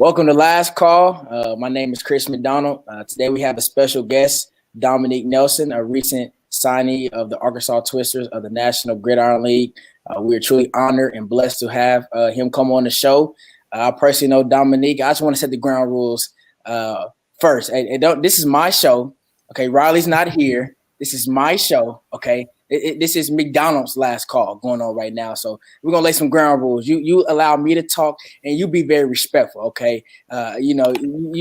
Welcome to Last Call. My name is Chris McDonald. Today we have a special guest, Dominique Nelson, a recent signee of the Arkansas Twisters of the National Gridiron League. We are truly honored and blessed to have him come on the show. I personally know Dominique. I just want to set the ground rules first. This is my show. Okay, Riley's not here. This is my show. Okay, this is McDonald's last call going on right now. So we're gonna lay some ground rules. You allow me to talk, and you be very respectful. Okay, you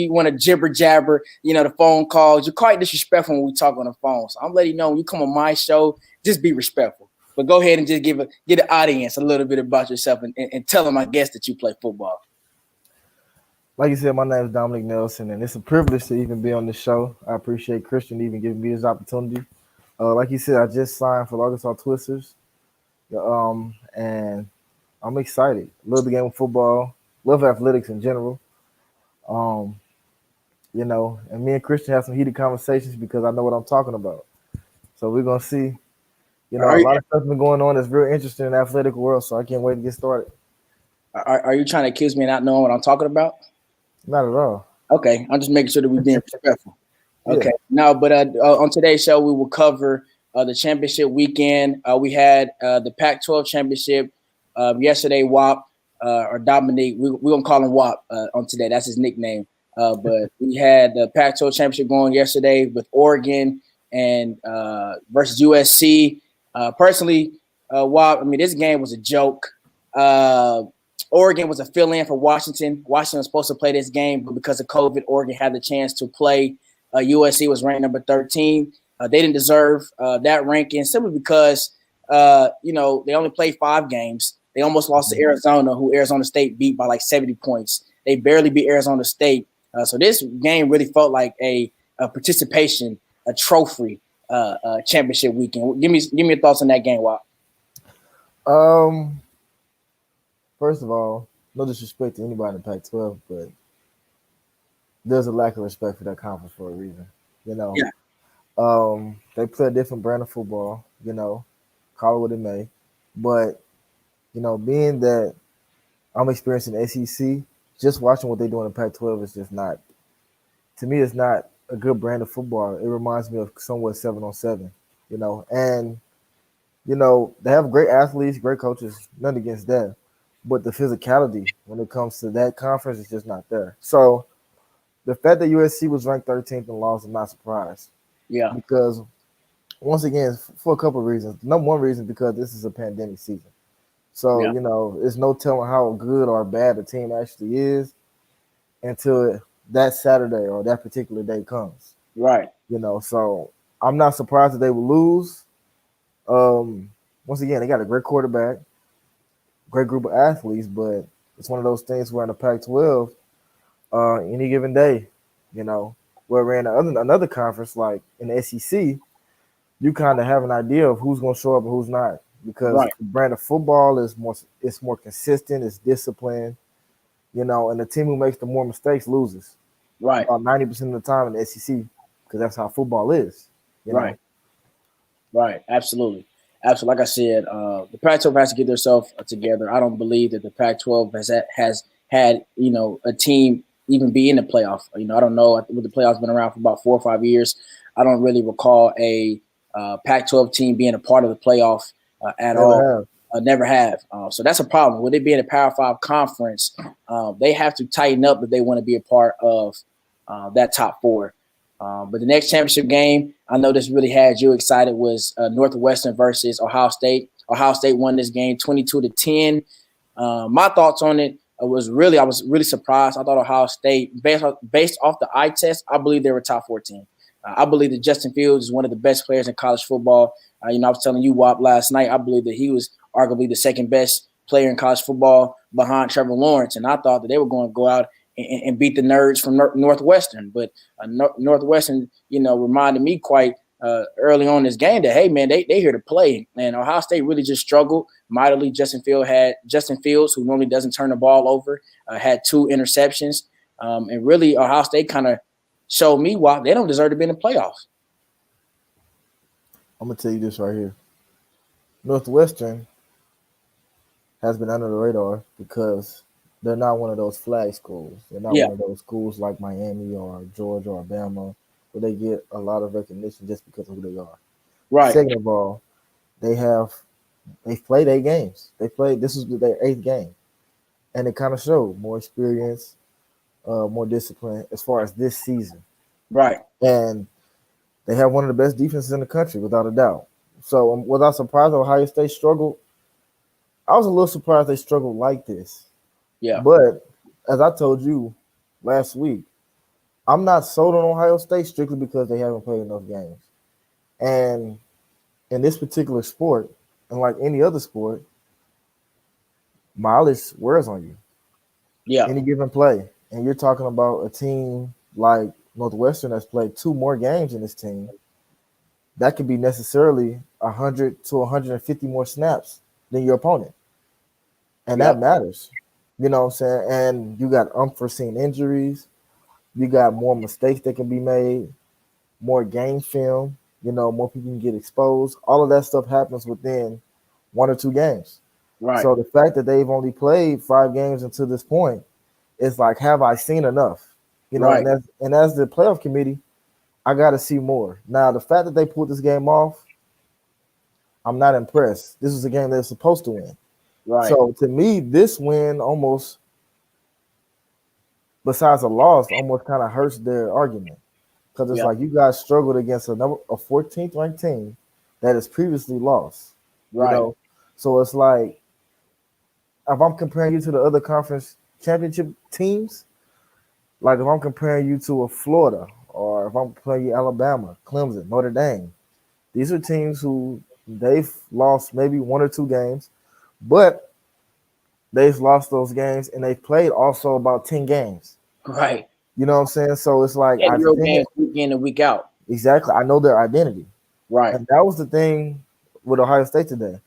want to jibber jabber. The phone calls. You're quite disrespectful when we talk on the phone. So I'm letting you know when you come on my show, just be respectful. But go ahead and just get the audience a little bit about yourself and tell them, I guess, that you play football. Like you said, my name is Dominique Nelson, and it's a privilege to even be on this show. I appreciate Christian even giving me this opportunity. Like you said, I just signed for the Arkansas Twisters, and I'm excited. Love the game of football, love athletics in general. Um, and me and Christian have some heated conversations because I know what I'm talking about. So we're gonna see. A lot of stuff been going on that's real interesting in the athletic world, so I can't wait to get started. Are you trying to accuse me of not knowing what I'm talking about? Not at all. Okay, I'm just making sure that we're being respectful. Okay, Yeah. no, but on today's show, we will cover the championship weekend. We had the Pac-12 championship yesterday. WAP or Dominique, we're gonna call him WAP on today. That's his nickname. But we had the Pac-12 championship going yesterday with Oregon and versus USC. Personally, WAP, I mean, this game was a joke. Oregon was a fill-in for Washington. Washington was supposed to play this game, but because of COVID, Oregon had the chance to play. USC was ranked number 13. They didn't deserve that ranking simply because, they only played 5 games. They almost lost to Arizona, who Arizona State beat by like 70 points. They barely beat Arizona State. So this game really felt like a participation, a trophy championship weekend. Give me your thoughts on that game, Walt. First of all, no disrespect to anybody in the Pac-12, but there's a lack of respect for that conference for a reason. Yeah. They play a different brand of football. Call it what it may, but being that I'm experiencing the SEC, just watching what they do in the Pac-12 is just not. To me, it's not a good brand of football. It reminds me of somewhat 7-on-7. And they have great athletes, great coaches. None against that. But the physicality when it comes to that conference is just not there. So the fact that USC was ranked 13th and lost, I'm not surprised. Yeah. Because once again, for a couple of reasons. Number one reason, because this is a pandemic season. So, there's no telling how good or bad the team actually is until that Saturday or that particular day comes. Right. So I'm not surprised that they will lose. Once again, they got a great quarterback, great group of athletes, but it's one of those things where in the Pac-12, any given day, where we're in another conference like in the SEC, you kind of have an idea of who's going to show up and who's not, because the brand of football is more consistent, it's disciplined, and the team who makes the more mistakes loses. Right. About 90% of the time in the SEC, because that's how football is. Right. Right. Absolutely. Like I said, the Pac-12 has to get themselves together. I don't believe that the Pac-12 has had a team even be in the playoff. I don't know. With the playoffs been around for about 4 or 5 years, I don't really recall a Pac-12 team being a part of the playoff at all. Never have. So that's a problem. With it being a Power 5 conference, they have to tighten up if they want to be a part of that top 4. But the next championship game, I know this really had you excited, was Northwestern versus Ohio State. Ohio State won this game 22-10. My thoughts on it I was really surprised. I thought Ohio State, based off the eye test, I believe they were top 14. I believe that Justin Fields is one of the best players in college football. I was telling you, Wap, last night, I believe that he was arguably the second best player in college football behind Trevor Lawrence. And I thought that they were going to go out and beat the nerds from Northwestern. But Northwestern, reminded me quite early on in this game that, hey, man, they here to play. And Ohio State really just struggled mightily. Justin Fields, who normally doesn't turn the ball over, had 2 interceptions. And really, Ohio State kind of showed me why they don't deserve to be in the playoffs. I'm going to tell you this right here. Northwestern has been under the radar because they're not one of those flag schools. They're not Yeah. one of those schools like Miami or Georgia or Alabama where they get a lot of recognition just because of who they are. Right. Second of all, they have they've played 8 games. They played this is their 8th game, and it kind of showed more experience, more discipline as far as this season. Right. And they have one of the best defenses in the country without a doubt. So was I surprised Ohio State struggled? I was a little surprised they struggled like this. Yeah. But as I told you last week, I'm not sold on Ohio State strictly because they haven't played enough games. And in this particular sport, and like any other sport, mileage wears on you. Yeah. Any given play. And you're talking about a team like Northwestern that's played 2 more games in this team. That could be necessarily 100 to 150 more snaps than your opponent. And Yeah. that matters. You know what I'm saying? And you got unforeseen injuries. You got more mistakes that can be made, more game film, more people can get exposed. All of that stuff happens within 1 or 2 games. Right. So the fact that they've only played 5 games until this point, it's like, have I seen enough? Right. And as the playoff committee, I got to see more. Now, the fact that they pulled this game off, I'm not impressed. This was a game they're supposed to win. Right. So to me, this win almost, besides a loss, almost kind of hurts their argument. Because it's Yeah. like you guys struggled against a 14th ranked team that has previously lost. You Right. know, so it's like if I'm comparing you to the other conference championship teams, like if I'm comparing you to a Florida or if I'm comparing you Alabama, Clemson, Notre Dame, these are teams who they've lost maybe 1 or 2 games, but they've lost those games and they've played also about 10 games. Right. You know what I'm saying? So it's like Yeah. I Real think games week in and week out. exactly I know their identity. Right. And that was the thing with Ohio State today.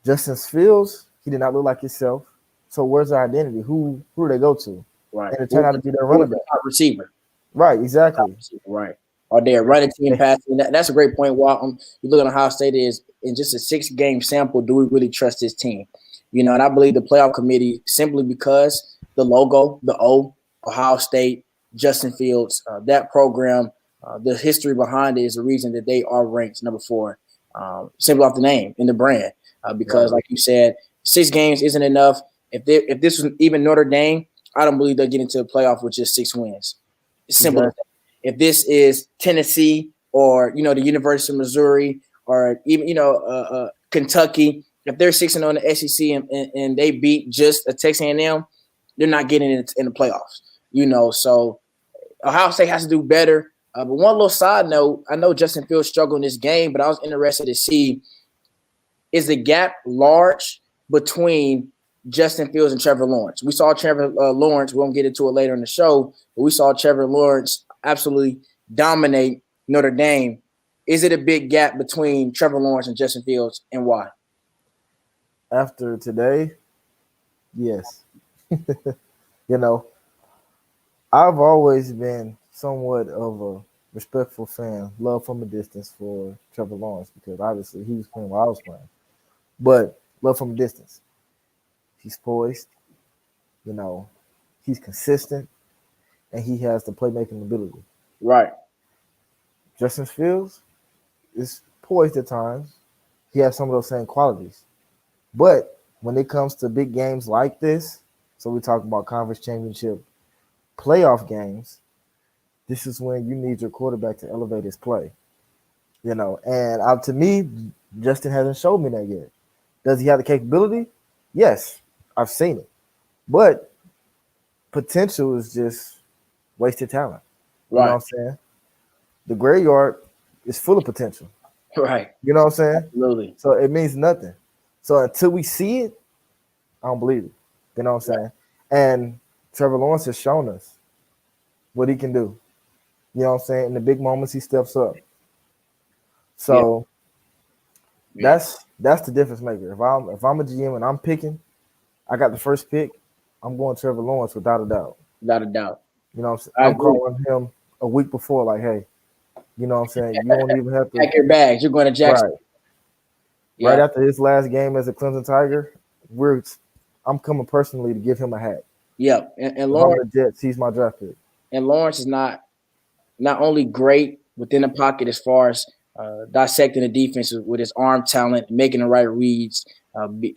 Justin Fields, he did not look like himself. So where's their identity? Who do they go to? Right. And it turned out to be their running back. Top receiver? Right, exactly. Right. Or they're running team passing. That's a great point. While you look at Ohio State is in just a 6-game sample, do we really trust this team? And I believe the playoff committee simply because the logo, the O, Ohio State, Justin Fields, that program, the history behind it is the reason that they are ranked number 4, simply off the name and the brand. Because, like you said, 6 games isn't enough. If this was even Notre Dame, I don't believe they'll get into the playoff with just 6 wins. It's simple. Exactly. If this is Tennessee or the University of Missouri or even Kentucky, if they're 6-0 in the SEC and they beat just a Texas A&M, they're not getting in the playoffs. So Ohio State has to do better. But one little side note, I know Justin Fields struggled in this game, but I was interested to see, is the gap large between Justin Fields and Trevor Lawrence? We saw Trevor Lawrence, we won't get into it later in the show, but we saw Trevor Lawrence absolutely dominate Notre Dame. Is it a big gap between Trevor Lawrence and Justin Fields, and why? After today, yes. I've always been somewhat of a respectful fan, love from a distance for Trevor Lawrence because obviously he was playing while I was playing. But love from a distance. He's poised, he's consistent, and he has the playmaking ability. Right. Justin Fields is poised at times. He has some of those same qualities. But when it comes to big games like this, so we talk about conference championship playoff games, this is when you need your quarterback to elevate his play. And to me, Justin hasn't showed me that yet. Does he have the capability? Yes, I've seen it. But potential is just wasted talent. You know what I'm saying? The graveyard is full of potential. Right. You know what I'm saying? Absolutely. So it means nothing. So until we see it, I don't believe it. You know what I'm saying? And Trevor Lawrence has shown us what he can do. You know what I'm saying? In the big moments, he steps up. So that's the difference maker. If I'm a GM and I'm picking, I got the first pick, I'm going Trevor Lawrence without a doubt. Without a doubt. You know what I'm saying? I'm calling him a week before, like, hey, you know what I'm saying? You don't even have to pack your bags. You're going to Jackson. Right after his last game as a Clemson Tiger, I'm coming personally to give him a hat. Yeah, and If I'm the Jets, he's my draft pick. Lawrence is not only great within the pocket as far as dissecting the defense with his arm talent, making the right reads,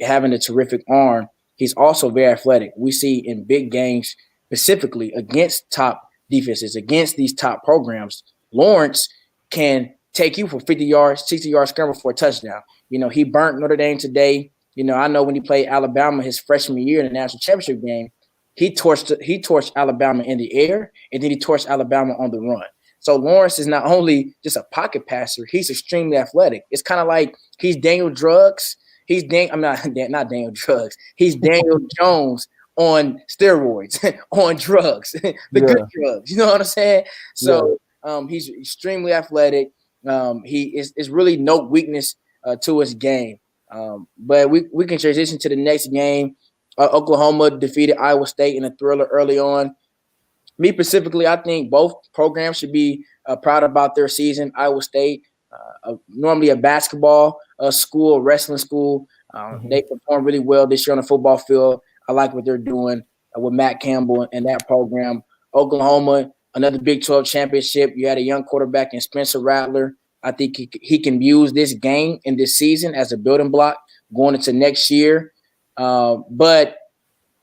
having a terrific arm. He's also very athletic. We see in big games, specifically against top defenses, against these top programs, Lawrence can take you for 50 yards, 60 yards scramble for a touchdown. He burnt Notre Dame today. I know when he played Alabama his freshman year in the national championship game, he torched Alabama in the air, and then he torched Alabama on the run. So Lawrence is not only just a pocket passer, he's extremely athletic. It's kind of like he's Daniel Drugs. I'm not Daniel Drugs. He's Daniel Jones on steroids, on drugs, the good Yeah, drugs. You know what I'm saying? yeah. So he's extremely athletic. He is really no weakness to his game. But we can transition to the next game. Oklahoma defeated Iowa State in a thriller early on. Me specifically, I think both programs should be proud about their season. Iowa State, normally a basketball school, a wrestling school, Hmm. they performed really well this year on the football field. I like what they're doing with Matt Campbell and that program. Oklahoma, another Big 12 championship. You had a young quarterback in Spencer Rattler. I think he can use this game and this season as a building block going into next year. But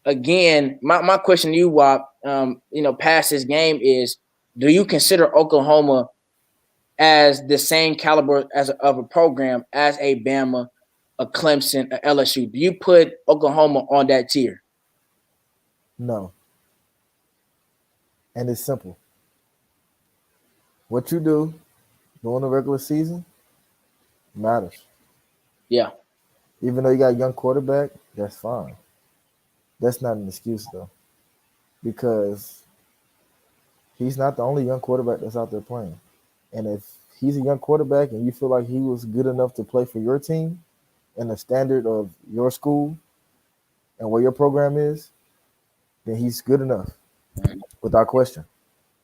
again, my question to you, Wap, past this game is: do you consider Oklahoma as the same caliber of a program as a Bama, a Clemson, a LSU? Do you put Oklahoma on that tier? No, and it's simple. What you do during the regular season matters. Yeah, Even though you got a young quarterback, that's fine. That's not an excuse though, because he's not the only young quarterback that's out there playing. And if he's a young quarterback and you feel like he was good enough to play for your team and the standard of your school and where your program is, then he's good enough without question.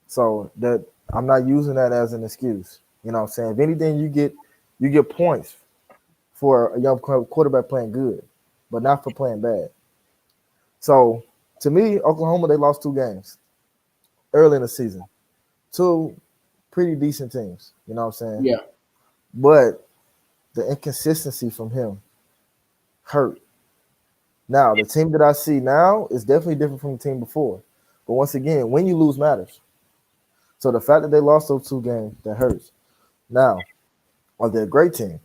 So that I'm not using that as an excuse. You know what I'm saying? If anything, you get points for a young quarterback playing good, but not for playing bad. So to me, Oklahoma, they lost two games early in the season. Two pretty decent teams. You know what I'm saying? yeah, But the inconsistency from him hurt. Now, the team that I see now is definitely different from the team before. But once again, when you lose matters. So the fact that they lost those two games, that hurts. Now, are they a great team?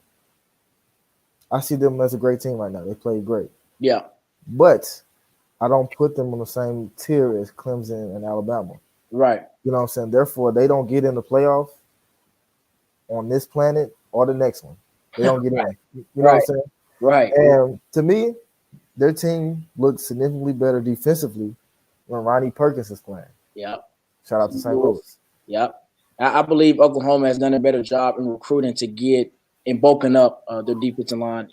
I see them as a great team right now. They play great. yeah. But I don't put them on the same tier as Clemson and Alabama. Right. You know what I'm saying? Therefore, they don't get in the playoff on this planet or the next one. They don't get in. You know what I'm Right. saying? Right. And to me, their team looks significantly better defensively when Ronnie Perkins is playing. Yeah. Shout out to St. Louis. Yep. I believe Oklahoma has done a better job in recruiting to get and bulking up their defensive line.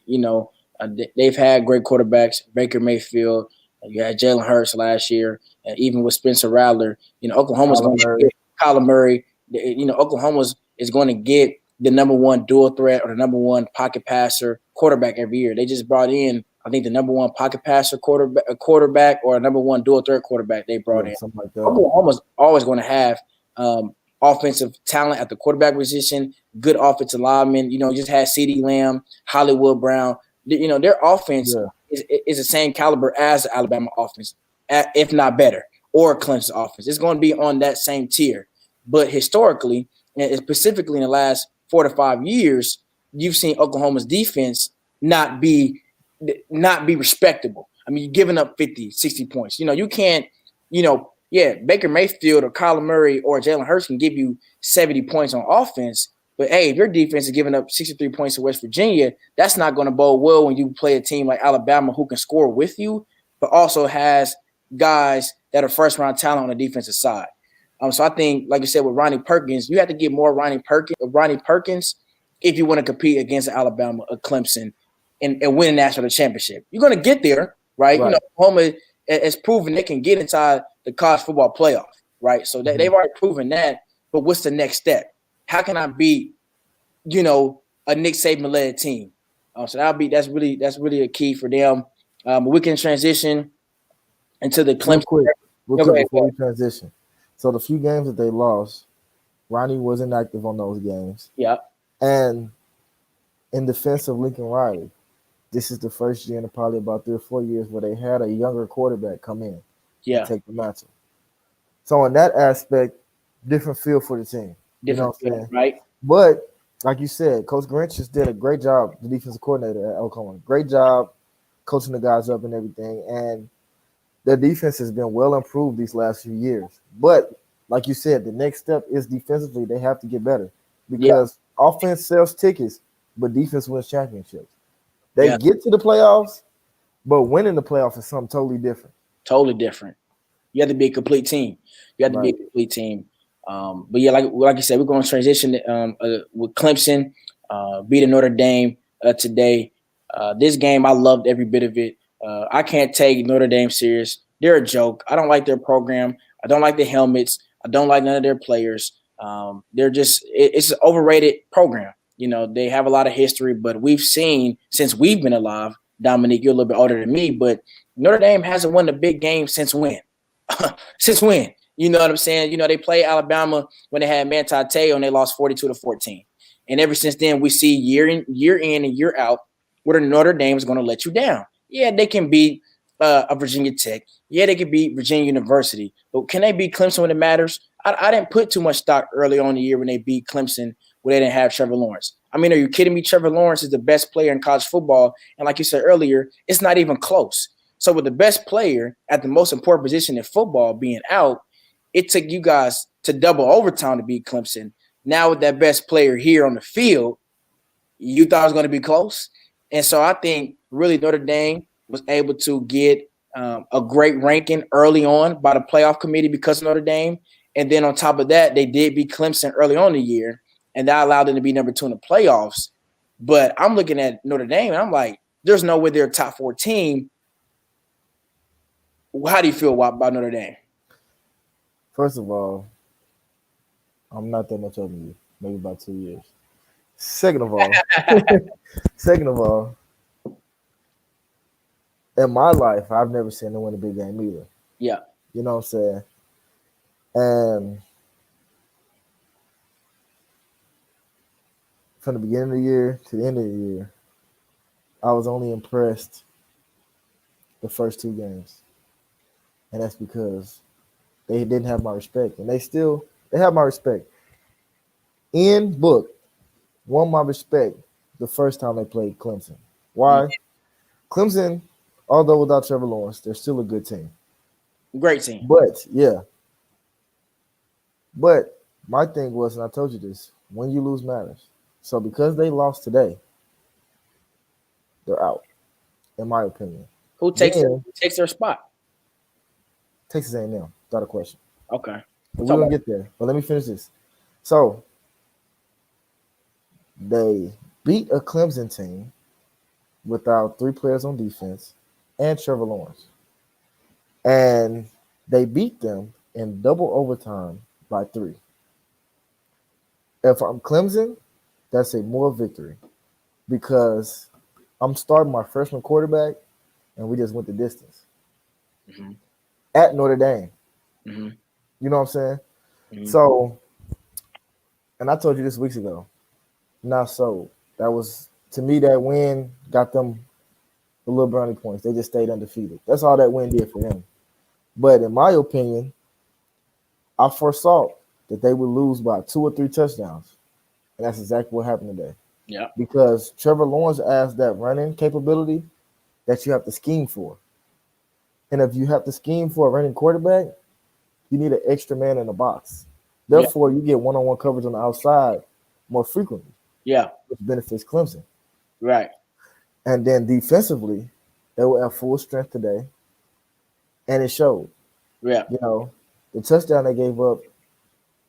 They've had great quarterbacks, Baker Mayfield. You had Jalen Hurts last year, and even with Spencer Rattler. Oklahoma's Kyler going to Murray. get Kyler Murray. Oklahoma's is going to get the number one dual threat or the number one pocket passer quarterback every year. They just brought in, I think, the number one pocket passer quarterback or a number one dual threat quarterback they brought Yeah, in. something like that. Oklahoma's always going to have offensive talent at the quarterback position, good offensive linemen. You just had CeeDee Lamb, Hollywood Brown. Their offense Yeah. is the same caliber as the Alabama offense, if not better, or Clemson's offense. It's going to be on that same tier. But historically, and specifically in the last 4 to 5 years, you've seen Oklahoma's defense not be respectable. I mean, you're giving up 50, 60 points. You can't, Baker Mayfield or Kyler Murray or Jalen Hurts can give you 70 points on offense. But, hey, if your defense is giving up 63 points to West Virginia, that's not going to bode well when you play a team like Alabama who can score with you, but also has guys that are first-round talent on the defensive side. So I think, like you said, with Ronnie Perkins, you have to get more Ronnie Perkins if you want to compete against Alabama or Clemson and win a national championship. You're going to get there, right? Right. Oklahoma has proven they can get inside the college football playoff, right? So they've already proven that. But what's the next step? How can I beat, a Nick Saban-led team? So that's really a key for them. We can transition into the Real Clemson. quick, real No, go quick ahead. before we transition. So the few games that they lost, Ronnie was inactive on those games. Yeah, And in defense of Lincoln Riley, this is the first year in probably about 3 or 4 years where they had a younger quarterback come in and yeah, take the mantle. So in that aspect, different feel for the team. You know different what I'm field, saying? right? But like you said, Coach Grinch just did a great job, the defensive coordinator at Oklahoma. Great job coaching the guys up and everything. And their defense has been well improved these last few years. But like you said, the next step is defensively. They have to get better Yeah, because offense sells tickets, but defense wins championships. They yeah, get to the playoffs, but winning the playoffs is something totally different. totally different. You have to be a complete team. You have to be a Right. complete team. But yeah, like you said, we're going to transition with Clemson beating Notre Dame today. This game, I loved every bit of it. I can't take Notre Dame serious. They're a joke. I don't like their program. I don't like the helmets. I don't like none of their players. They're just it's an overrated program. You know, they have a lot of history, but we've seen since we've been alive. Dominique, you're a little bit older than me, but Notre Dame hasn't won a big game since when? Since when? You know what I'm saying? You know, they played Alabama when they had Manti Te'o and they lost 42-14. And ever since then, we see year in and year out where Notre Dame is going to let you down. Yeah, they can beat a Virginia Tech. Yeah, they can beat Virginia University. But can they beat Clemson when it matters? I didn't put too much stock early on in the year when they beat Clemson when they didn't have Trevor Lawrence. I mean, are you kidding me? Trevor Lawrence is the best player in college football. And like you said earlier, it's not even close. So with the best player at the most important position in football being out, it took you guys to double overtime to beat Clemson. Now with that best player here on the field, you thought it was going to be close. And so I think really Notre Dame was able to get a great ranking early on by the playoff committee because of Notre Dame. And then on top of that, they did beat Clemson early on in the year, and that allowed them to be number 2 in the playoffs. But I'm looking at Notre Dame, and I'm like, there's no way they're a top 4 team. How do you feel about Notre Dame? First of all, I'm not that much older than you, maybe about 2 years. Second of all, second of all, in my life, I've never seen them win a big game either. Yeah, You know what I'm saying? And from the beginning of the year to the end of the year, I was only impressed the first 2 games. And that's because they didn't have my respect. And they have my respect. In book, won my respect the first time they played Clemson. Why? Clemson, although without Trevor Lawrence, they're still a good team. great team. But yeah. But my thing was, and I told you this, when you lose matters. So because they lost today, they're out, in my opinion. Who Then takes their spot? Texas A&M, without a question. Okay, But we'll we're talk gonna about get there. But let me finish this. So they beat a Clemson team without 3 players on defense and Trevor Lawrence. And they beat them in double overtime by 3. If I'm Clemson, that's a moral victory because I'm starting my freshman quarterback and we just went the distance Mhm, at Notre Dame. mhm, You know what I'm saying? mhm. So, and I told you this weeks ago. Not so. That was to me that win got them the little brownie points. They just stayed undefeated. That's all that win did for them. But in my opinion, I foresaw that they would lose by 2 or 3 touchdowns, and that's exactly what happened today. Yeah, Because Trevor Lawrence has that running capability that you have to scheme for, and if you have to scheme for a running quarterback, you need an extra man in the box. yeah, Therefore, you get one-on-one coverage on the outside more frequently, yeah. which benefits Clemson. Right. And then defensively, they were at full strength today, and it showed. Yeah, You know, the touchdown they gave up,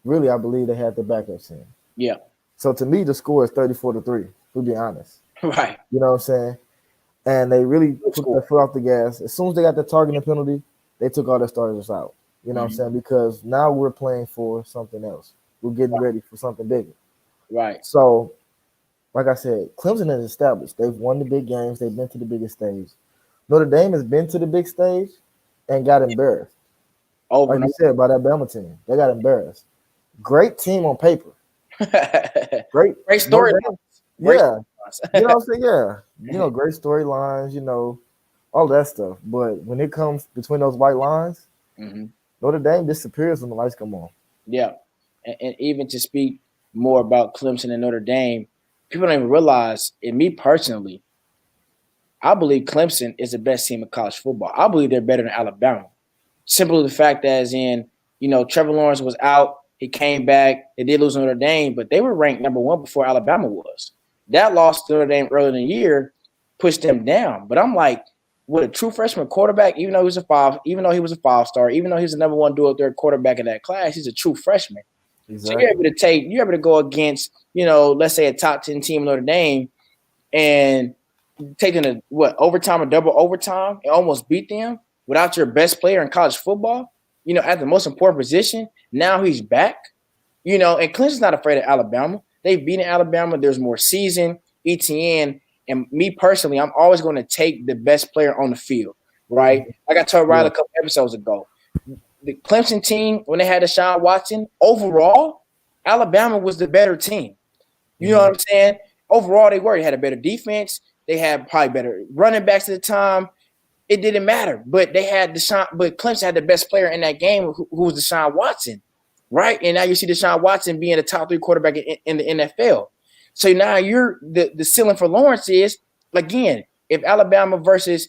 really, I believe they had the backups in. yeah. So to me, the score is 34-3. To be honest, Right. you know what I'm saying? And they really Good took their score. foot off the gas. As soon as they got the targeting penalty, they took all their starters out. You know what I'm Mhm. saying? Because now we're playing for something else. We're getting ready for something bigger. Right. So, like I said, Clemson is established. They've won the big games. They've been to the biggest stage. Notre Dame has been to the big stage and got embarrassed. Over Like and you said, by that Bama team. They got embarrassed. Great team on paper. over. Great. Great Notre storyline. Dame. Great Yeah. You know storylines. what I'm saying? Yeah. Great storylines, all that stuff. But when it comes between those white lines, Hmm. Notre Dame disappears when the lights come on. Yeah, and even to speak more about Clemson and Notre Dame, people don't even realize. And me personally, I believe Clemson is the best team in college football. I believe they're better than Alabama. Simply the fact that, as in, Trevor Lawrence was out, he came back. They did lose to Notre Dame, but they were ranked number one before Alabama was. That loss to Notre Dame earlier in the year pushed them down. But I'm like, with a true freshman quarterback, even though he was a 5 star, even though he's the number one dual threat quarterback in that class, he's a true freshman. So Exactly. you're able to go against, let's say a top 10 team in Notre Dame and taking overtime or double overtime and almost beat them without your best player in college football, at the most important position. Now he's back, and Clemson's not afraid of Alabama. They've beaten Alabama. There's more season, ETN, and me personally, I'm always going to take the best player on the field, right? Like I told Riley Yeah. a couple episodes ago, the Clemson team, when they had Deshaun Watson, overall, Alabama was the better team. You know what I'm saying? Overall, they were. They had a better defense. They had probably better running backs at the time. It didn't matter. But Clemson had the best player in that game, who was Deshaun Watson, right? And now you see Deshaun Watson being a top 3 quarterback in the NFL. So now the ceiling for Lawrence is, again, if Alabama Clemson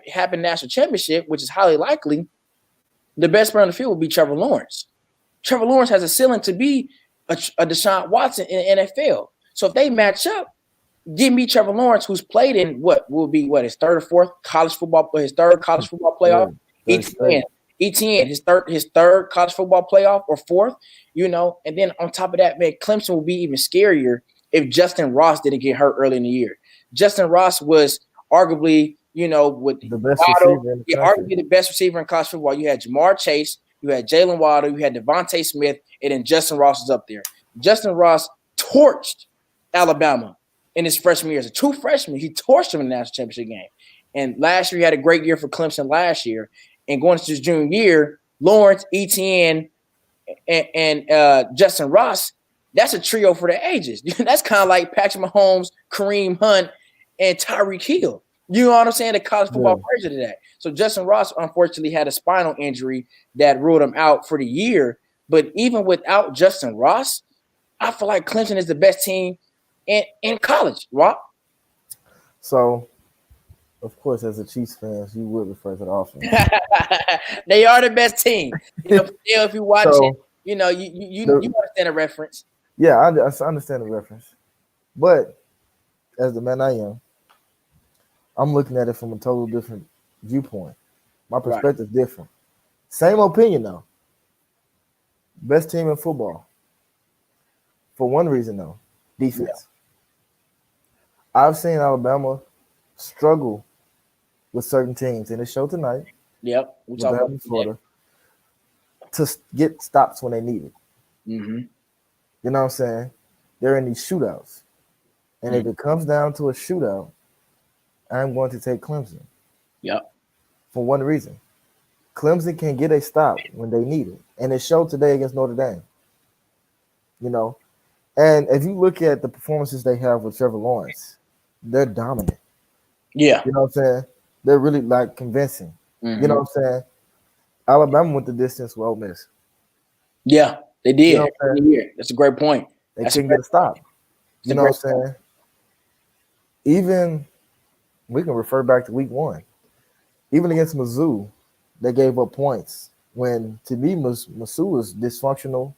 happen national championship, which is highly likely, the best player on the field will be Trevor Lawrence. Trevor Lawrence has a ceiling to be a Deshaun Watson in the NFL. So if they match up, give me Trevor Lawrence, who's played in what will be his third or fourth college football, his third college football playoff. Third straight. ETN, his third college football playoff or fourth, and then on top of that, man, Clemson will be even scarier if Justin Ross didn't get hurt early in the year. Justin Ross was arguably, with The best Waddle, receiver in the country. arguably the best receiver in college football. You had Jamar Chase, you had Jalen Waddle, you had Devontae Smith, and then Justin Ross was up there. Justin Ross torched Alabama in his freshman year. As a true freshman, he torched him in the national championship game. And last year, he had a great year for Clemson last year. And going into his junior year, Lawrence, ETN, and Justin Ross, that's a trio for the ages. That's kind of like Patrick Mahomes, Kareem Hunt, and Tyreek Hill. You know what I'm saying? The college football version of that. So Justin Ross, unfortunately, had a spinal injury that ruled him out for the year. But even without Justin Ross, I feel like Clemson is the best team in college, Rob. So, of course, as a Chiefs fan, you would refer to the offense. They are the best team. If you watch it, you understand the reference. Yeah, I understand the reference. But as the man I am, I'm looking at it from a total different viewpoint. My perspective is different. Same opinion, though. Best team in football. For one reason, though, defense. Yeah. I've seen Alabama struggle with certain teams, and it showed tonight. Yep. With Alabama, Florida, to get stops when they need it. Mm-hmm. You know what I'm saying? They're in these shootouts. And if it comes down to a shootout, I'm going to take Clemson. Yep. For one reason. Clemson can get a stop when they need it. And it showed today against Notre Dame. And if you look at the performances they have with Trevor Lawrence, they're dominant. Yeah. You know what I'm saying? They're really convincing. Mm-hmm. You know what I'm saying? Alabama went the distance with Ole Miss. Yeah, they did. That's a great point. They couldn't get a stop. You know what I'm saying? Even we can refer back to week 1. Even against Mizzou, they gave up points when, to me, Mizzou was dysfunctional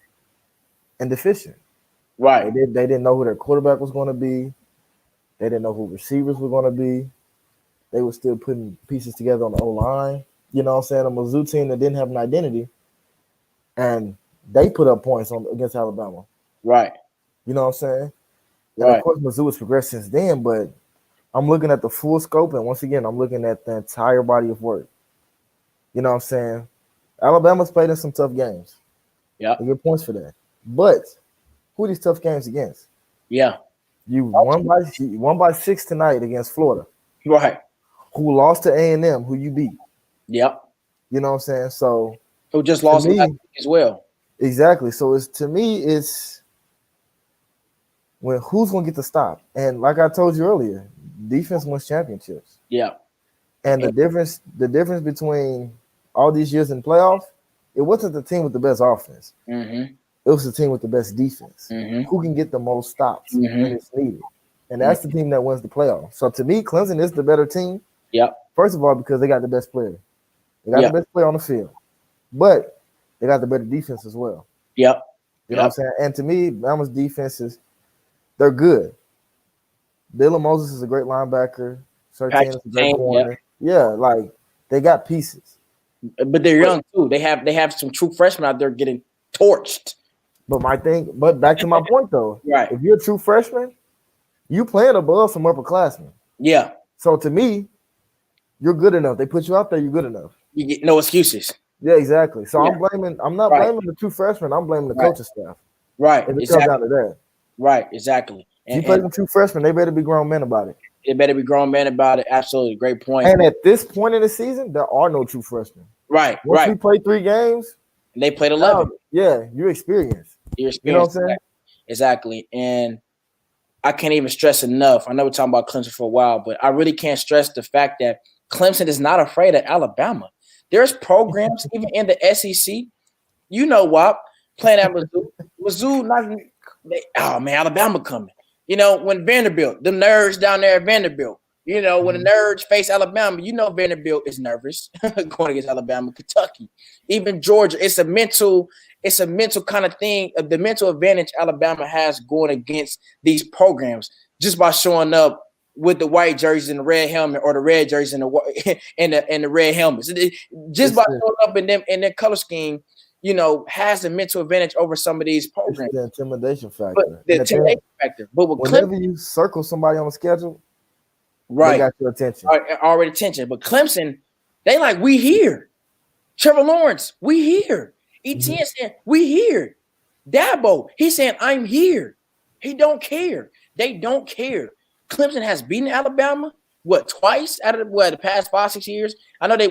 and deficient. Right. They didn't know who their quarterback was going to be. They didn't know who receivers were going to be. They were still putting pieces together on the O-line. You know what I'm saying? A Mizzou team that didn't have an identity. And they put up points against Alabama. Right. You know what I'm saying? And of course, Mizzou has progressed since then, but I'm looking at the full scope, and once again, I'm looking at the entire body of work. You know what I'm saying? Alabama's played in some tough games. Yeah. They get points for that. But who are these tough games against? Yeah. You won by 6 tonight against Florida. Right. who lost to A&M, who you beat. Yep. You know what I'm saying? So Who just to lost last me, week as well. exactly. So it's when who's gonna get the stop. And like I told you earlier, defense wins championships. Yeah. And the difference between all these years in playoff, it wasn't the team with the best offense. Mm-hmm. It was the team with the best defense. Mm-hmm. Who can get the most stops when Mm-hmm. it's needed. And that's the team that wins the playoff. So to me, Clemson is the better team. Yep. First of all, because they got the best player. They got Yep. the best player on the field. But they got the better defense as well. Yep. You know what I'm saying? And to me, Bama's defenses, they're good. Dylan Moses is a great linebacker. Surtain is a great corner. Yeah, like they got pieces. But they're young too. They have some true freshmen out there getting torched. But back to my point though, Right. if you're a true freshman, you playing above some upperclassmen. Yeah. So to me, you're good enough. They put you out there, you're good enough. You get no excuses. Yeah, exactly. So Yeah. I'm not blaming the true freshmen. I'm blaming the coaching staff. Right. If it comes down to that. Right. Exactly. If you play them true freshmen, they better be grown men about it. They better be grown men about it. Absolutely. Great point. And at this point in the season, there are no true freshmen. Right. Once right. we play 3 games, And they played 11. Yeah, you're experienced. You're experienced. You know what I'm saying? Exactly. And I can't even stress enough. I know we're talking about Clemson for a while, but I really can't stress the fact that Clemson is not afraid of Alabama. There's programs even in the SEC. You know what? Playing at Mizzou. Oh man, Alabama coming. You know, when Vanderbilt, the nerds down there at Vanderbilt, you know, when the nerds face Alabama, you know Vanderbilt is nervous going against Alabama, Kentucky, even Georgia. It's a mental kind of thing, the mental advantage Alabama has going against these programs just by showing up with the white jerseys and the red helmet, or the red jerseys and the red helmets. Just by showing up in their color scheme, you know, has a mental advantage over some of these programs. It's the intimidation factor. But the intimidation factor. But with whenever you circle somebody on the schedule, right, they got your attention. Already attention. But Clemson, they like, we here. Trevor Lawrence, we here. Etienne saying, we here. Dabo, he's saying, I'm here. He don't care. They don't care. Clemson has beaten Alabama, twice out of the past 5-6 years? I know they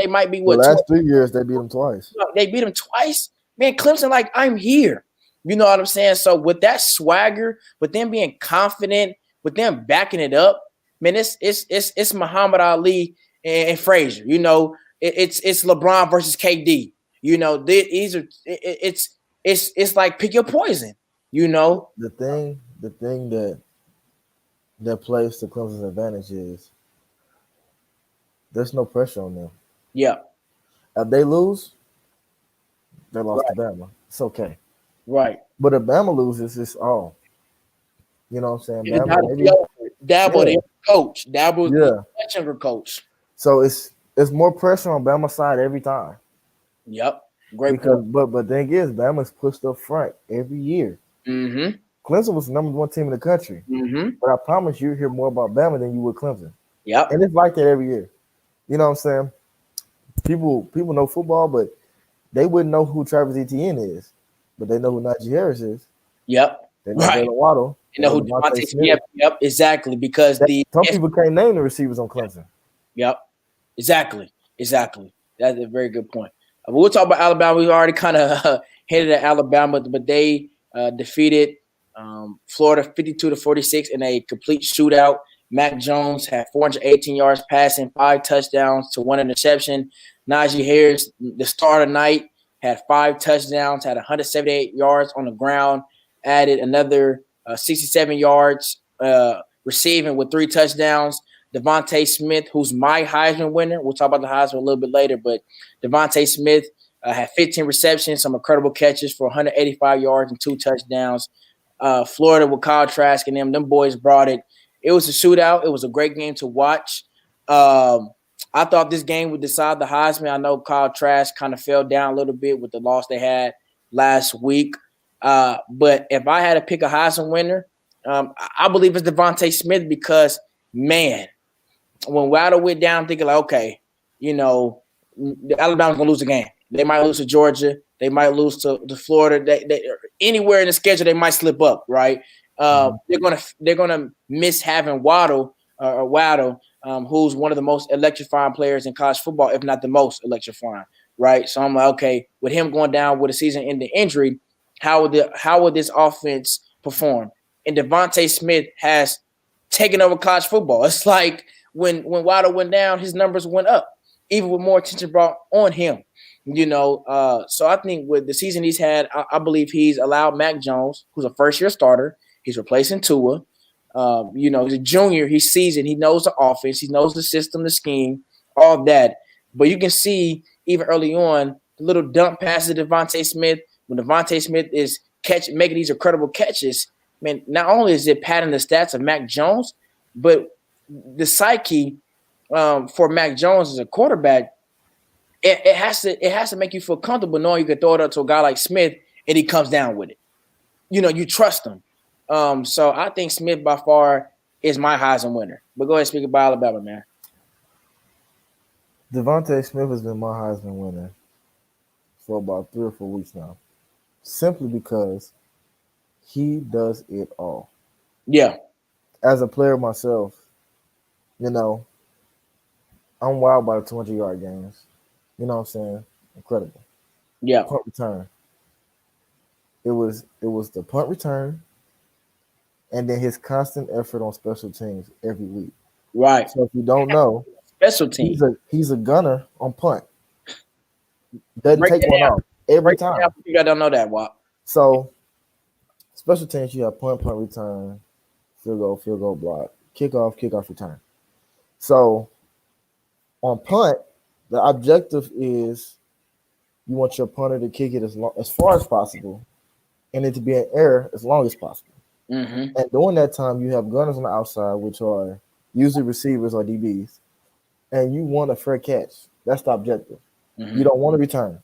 might be the last 3 years they beat them twice. They beat them twice. Man, Clemson, like, I'm here. You know what I'm saying? So with that swagger, with them being confident, with them backing it up, man, it's Muhammad Ali and Frazier. You know, it's LeBron versus KD. You know, these are it's like pick your poison. You know, the thing that plays to Clemson's advantage is there's no pressure on them. Yeah. If they lose, they lost to Bama. It's okay. Right. But if Bama loses, it's all. You know what I'm saying? Dabo, the coach. Dabo, the younger coach. So it's more pressure on Bama's side every time. Yep. Great point. But thing is, Bama's pushed up front every year. Mm-hmm. Clemson was the #1 team in the country. Mm-hmm. But I promise you hear more about Bama than you would Clemson. Yep. And it's like that every year. You know what I'm saying? People know football, but they wouldn't know who Travis Etienne is. But they know who Najee Harris is. Yep. They know Jalen Waddle. They know who Devontae Smith. Yep, exactly. Because some people can't name the receivers on Clemson. Yep. Exactly. That's a very good point. We'll talk about Alabama. We already kind of headed at Alabama, but they defeated Florida 52-46 in a complete shootout. Mac Jones had 418 yards passing, 5 touchdowns to 1 interception. Najee Harris, the star of the night, had 5 touchdowns, had 178 yards on the ground, added another 67 yards receiving with 3 touchdowns. Devontae Smith, who's my Heisman winner. We'll talk about the Heisman a little bit later, but Devontae Smith had 15 receptions, some incredible catches for 185 yards and 2 touchdowns. Florida with Kyle Trask and them boys brought it. It was a shootout. It was a great game to watch. I thought this game would decide the Heisman. I know Kyle Trask kind of fell down a little bit with the loss they had last week. But if I had to pick a Heisman winner, I believe it's Devontae Smith because, man, when Waddle went down, thinking like, okay, you know, Alabama's gonna lose the game. They might lose to Georgia. They might lose to Florida. They anywhere in the schedule they might slip up, right? They're gonna miss having Waddle. who's one of the most electrifying players in college football, if not the most electrifying, right? So I'm like, okay, with him going down with a season-ending injury, how would this offense perform? And Devontae Smith has taken over college football. It's like when Waddle went down, his numbers went up, even with more attention brought on him. So I think with the season he's had, I believe he's allowed Mac Jones, who's a first-year starter, he's replacing Tua. He's a junior. He's seasoned. He knows the offense. He knows the system, the scheme, all that. But you can see even early on the little dump passes to Devontae Smith when Devontae Smith is making these incredible catches. Man, not only is it padding the stats of Mac Jones, but the psyche for Mac Jones as a quarterback, it has to make you feel comfortable knowing you can throw it up to a guy like Smith and he comes down with it. You trust him. So I think Smith by far is my Heisman winner. But go ahead and speak about Alabama, man. Devontae Smith has been my Heisman winner for about 3 or 4 weeks now, simply because he does it all. Yeah. As a player myself, I'm wild by the 200-yard games. You know what I'm saying? Incredible. Yeah. Punt return. It was the punt return, and then his constant effort on special teams every week. Right. So if you don't know, special teams, he's a gunner on punt. Doesn't take one off every time. You don't know that, Wop. So special teams, you have punt return, field goal block, kickoff return. So on punt, the objective is you want your punter to kick it as far as possible, and it to be an air as long as possible. Mm-hmm. And during that time, you have gunners on the outside, which are usually receivers or DBs, and you want a fair catch. That's the objective. Mm-hmm. You don't want to return.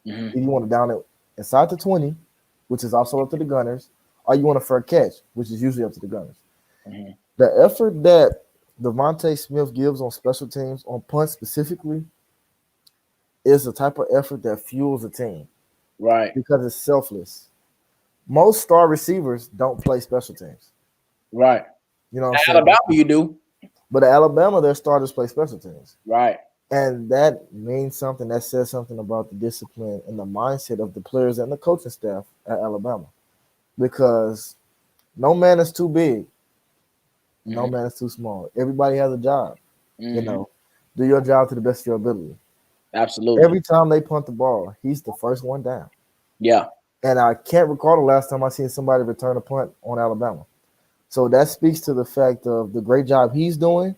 Mm-hmm. You want to down it inside the 20, which is also up to the gunners, or you want a fair catch, which is usually up to the gunners. Mm-hmm. The effort that Devontae Smith gives on special teams, on punt specifically, is the type of effort that fuels a team. Right. Because it's selfless. Most star receivers don't play special teams. Right. You know what I'm saying? Alabama, you do. But at Alabama, their starters play special teams. Right. And that means something. That says something about the discipline and the mindset of the players and the coaching staff at Alabama. Because no man is too big. Mm-hmm. No man is too small. Everybody has a job. Mm-hmm. Do your job to the best of your ability. Absolutely. Every time they punt the ball, he's the first one down. Yeah. And I can't recall the last time I seen somebody return a punt on Alabama. So that speaks to the fact of the great job he's doing,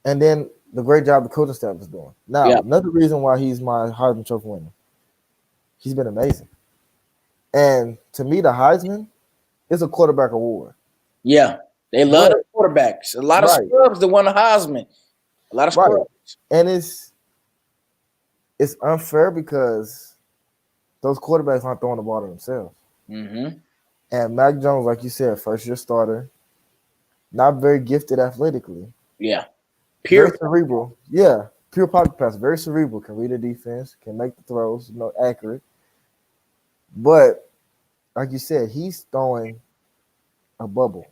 and then the great job the coaching staff is doing. Now, Another reason why he's my Heisman Trophy winner, he's been amazing. And to me, the Heisman is a quarterback award. Yeah, they love the quarterbacks. A lot of scrubs that won the Heisman. A lot of scrubs. Right. And it's unfair because those quarterbacks aren't throwing the ball to themselves. Mm-hmm. And Mac Jones, like you said, first-year starter, not very gifted athletically. Yeah. Very cerebral. Yeah, pure pocket pass. Very cerebral. Can read the defense, can make the throws, accurate. But, like you said, he's throwing a bubble,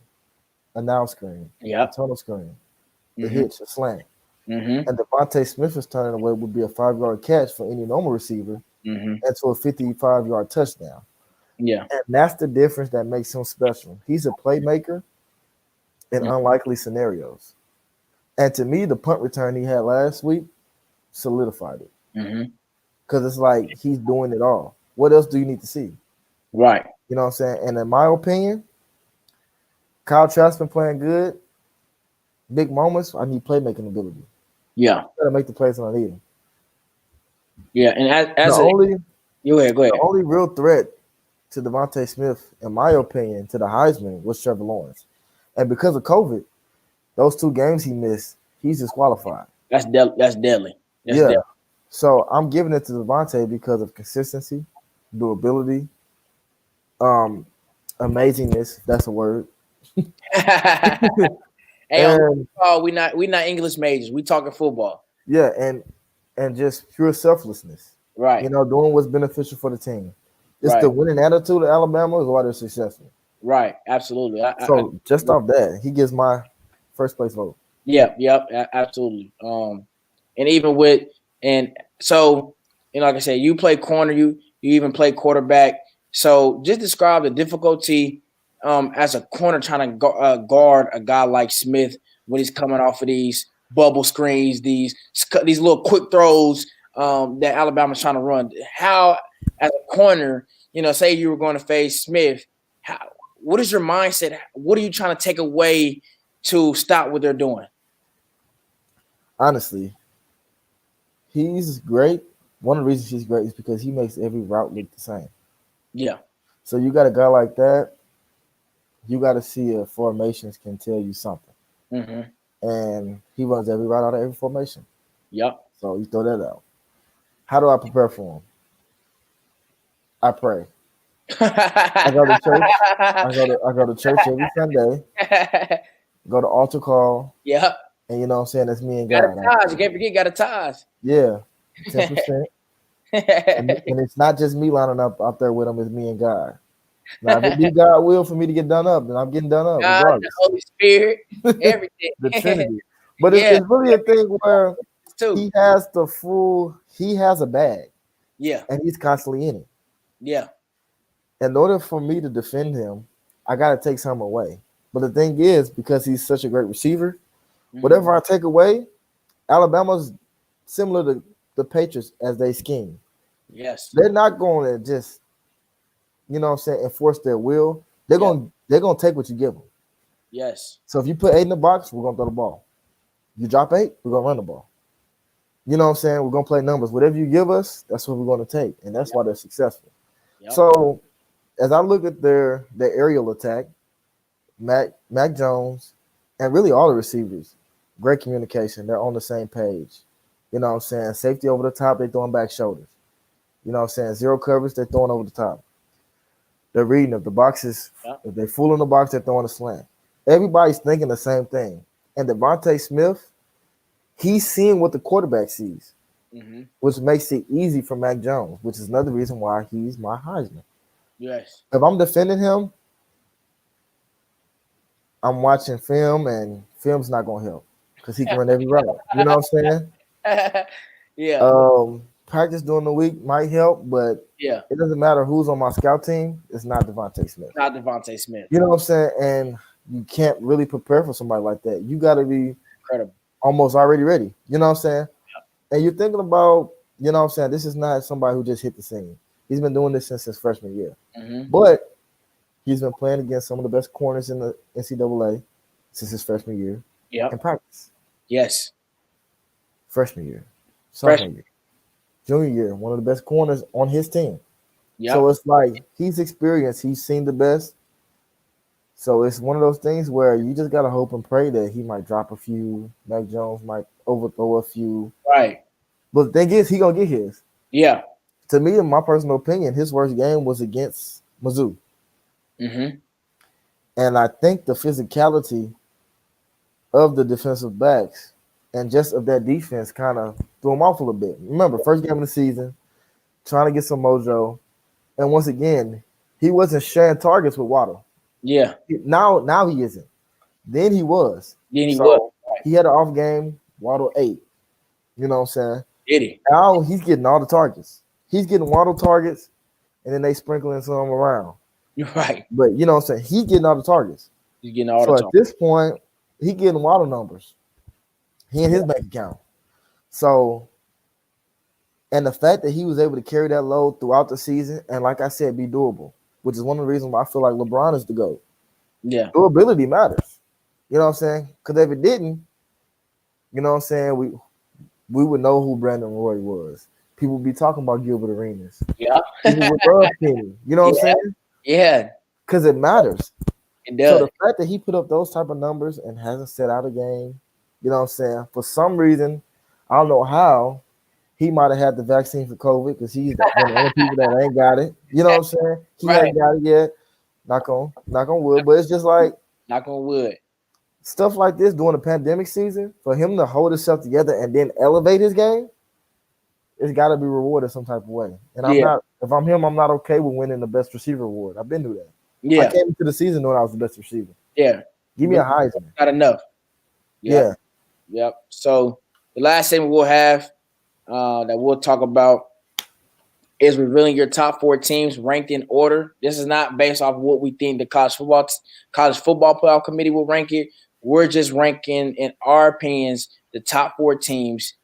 a now screen, a tunnel screen, a hitch, a slant. Mm-hmm. And Devontae Smith is turning away would be a 5-yard catch for any normal receiver and to a 55-yard touchdown. Yeah. And that's the difference that makes him special. He's a playmaker in unlikely scenarios. And to me, the punt return he had last week solidified it. Because it's like he's doing it all. What else do you need to see? Right. You know what I'm saying? And in my opinion, Kyle Trask's been playing good. Big moments, I need playmaking ability. Yeah. Got to make the plays when I need him. Yeah, and go ahead. The only real threat to Devontae Smith, in my opinion, to the Heisman was Trevor Lawrence. And because of COVID, those 2 games he missed, he's disqualified. That's deadly. Deadly. So I'm giving it to Devontae because of consistency, durability, amazingness, if that's a word. Hey, we not English majors. We talking football. Yeah, and just pure selflessness. Right. Doing what's beneficial for the team. It's the winning attitude of Alabama is why they're successful. Right. Absolutely. Just off that, he gets my first place vote. Yeah, yep, absolutely. And even with and so like I said, you play corner, you even play quarterback. So just describe the difficulty as a corner trying to guard a guy like Smith when he's coming off of these bubble screens, these little quick throws that Alabama's trying to run. How as a corner, say you were going to face Smith, what is your mindset? What are you trying to take away to stop what they're doing? Honestly, he's great. One of the reasons he's great is because he makes every route look the same. Yeah. So you got a guy like that, you got to see if formations can tell you something. Mm-hmm. And he runs every route out of every formation. Yep. So you throw that out. How do I prepare for him? I pray. I go to church. I go to church every Sunday. Go to altar call, Yep. and you know what I'm saying, that's me and Got a God. ties. You can't forget. Got a ties. Yeah, 10%. And it's not just me lining up out there with him. It's me and God. Now, if it be God will for me to get done up, then I'm getting done up God, the regardless. Holy Spirit, everything. The Trinity. But Yeah. it's really a thing where Too. he has a bag, Yeah. and he's constantly in it. Yeah. In order for me to defend him, I got to take some away. But the thing is, because he's such a great receiver, whatever I take away, Alabama's similar to the Patriots as they scheme. Yes. They're not going to just, you know what I'm saying, enforce their will. They're going to take what you give them. Yes. So if you put 8 in the box, we're going to throw the ball. You drop 8, we're going to run the ball. You know what I'm saying? We're going to play numbers. Whatever you give us, that's what we're going to take. And that's why they're successful. Yep. So as I look at their aerial attack, Mac Jones, and really all the receivers, great communication. They're on the same page. You know what I'm saying? Safety over the top, they're throwing back shoulders. You know what I'm saying? Zero coverage, they're throwing over the top. They're reading if the boxes, if they fool in the box, they're throwing a slant. Everybody's thinking the same thing. And Devontae Smith, he's seeing what the quarterback sees, which makes it easy for Mac Jones, which is another reason why he's my Heisman. Yes. If I'm defending him, I'm watching film, and film's not going to help because he can run every route. You know what I'm saying? Yeah. Practice during the week might help, but it doesn't matter who's on my scout team. It's not Devontae Smith. Not Devontae Smith. You know what I'm saying? And you can't really prepare for somebody like that. You got to be incredible, almost already ready. You know what I'm saying? Yeah. And you're thinking about, you know what I'm saying, this is not somebody who just hit the scene. He's been doing this since his freshman year. But he's been playing against some of the best corners in the NCAA since his freshman year. Yeah. In practice. Yes. Freshman year. Sophomore year. Junior year. One of the best corners on his team. Yep. So it's like he's experienced. He's seen the best. So it's one of those things where you just got to hope and pray that he might drop a few. Mac Jones might overthrow a few. Right. But the thing is, he going to get his. Yeah. To me, in my personal opinion, his worst game was against Mizzou. And I think the physicality of the defensive backs and just of that defense kind of threw him off a little bit. Remember, first game of the season, trying to get some mojo. And once again, he wasn't sharing targets with Waddle. Yeah. Now he isn't. Then he was. Then he was. Right. He had an off game. Waddle 8. You know what I'm saying? Did he? Now he's getting all the targets. He's getting Waddle targets, and then they sprinkling some around. You're right. But you know what I'm saying? He's getting all the targets. He's getting all the targets. So at this point, he getting Waddle numbers. He in his bank account. So, and the fact that he was able to carry that load throughout the season, and like I said, be doable, which is one of the reasons why I feel like LeBron is the GOAT. Yeah. Durability matters. You know what I'm saying? Because if it didn't, you know what I'm saying, we would know who Brandon Roy was. People would be talking about Gilbert Arenas. Yeah. People would love Kenny. You know what I'm saying? Yeah. Because it matters. It does. So the fact that he put up those type of numbers and hasn't set out a game, you know what I'm saying? For some reason, I don't know how, he might have had the vaccine for COVID because he's one of the only people that ain't got it. You know what I'm saying? He ain't got it yet. Knock on wood. But it's just like knock on wood. Stuff like this during the pandemic season, for him to hold himself together and then elevate his game, it's got to be rewarded some type of way. And I'm not. If I'm him, I'm not okay with winning the best receiver award. I've been through that. I came into the season knowing I was the best receiver. Yeah. Give me a Heisman. Not enough. Yeah. Yep. So the last thing we'll have that we'll talk about is revealing your top four teams ranked in order. This is not based off what we think the college football playoff committee will rank it. We're just ranking, in our opinions, the top four teams